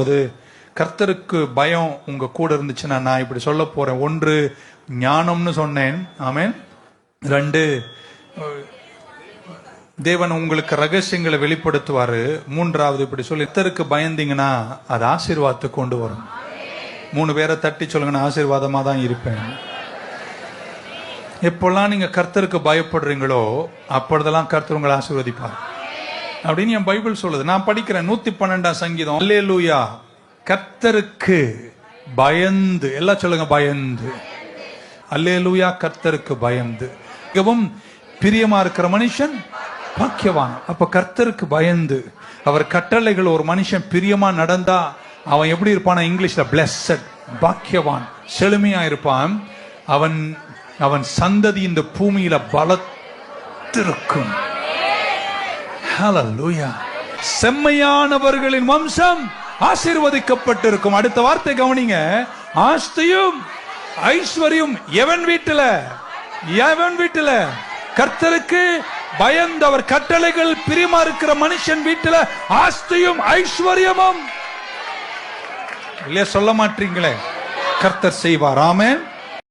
போது கர்த்தருக்கு பயம் உங்க கூட இருந்துச்சுன்னா நான் இப்படி சொல்ல போறேன். ஒன்று, ஞானம்னு சொன்னேன். ஆமென். ரெண்டு, தேவன் உங்களுக்கு ரகசியங்களை வெளிப்படுத்துவாரு. மூன்றாவது, இப்படி சொல்லி கர்த்தருக்கு பயந்தீங்கன்னா அது ஆசீர்வாதத்தை கொண்டு வரும். 3 பேரை தட்டி சொல்லுங்க, நான் ஆசீர்வாதமா தான் இருப்பேன். எப்பெல்லாம் நீங்க கர்த்தருக்கு பயப்படுறீங்களோ அப்பொழுதெல்லாம் கர்த்தர் உங்களை ஆசீர்வதிப்பார் அப்படின்னு என் பைபிள் சொல்லுது. நான் படிக்கிறேன் 112 சங்கீதம். அல்லேலூயா. கர்த்தருக்கு பயந்து, எல்லாம் சொல்லுங்க, பயந்து. அல்லேலூயா. கர்த்தருக்கு பயந்து மிகவும் பிரியமா இருக்கிற மனுஷன் பாக்கியவான். அப்ப கர்த்தருக்கு பயந்து அவர் கட்டளைகள் ஒரு மனுஷன் பிரியமா நடந்தா அவன் எப்படி இருப்பான்? இங்கிலீஷ்ல பிளெஸ்ஸட், பாக்கியவான், செழுமையா இருப்பான். அவன் சந்ததி இந்த பூமியில பலத்திருக்கும். ஹல்லேலூயா. செம்மையானவர்களின் வம்சம் ஆசீர்வதிக்கப்பட்டிருக்கும். அடுத்த வார்த்தை கவனிங்க. ஆஸ்தியும் ஐஸ்வர்யம் எவன் வீட்டுல? கர்த்தருக்கு பயந்தவர் கட்டளைகள் பிரியமா இருக்கிற மனுஷன் வீட்டுல ஆஸ்தியும் ஐஸ்வர்யமும் இல்லையா? சொல்ல மாட்டீங்களே, கர்த்தர் செய்வார். ஆமென்.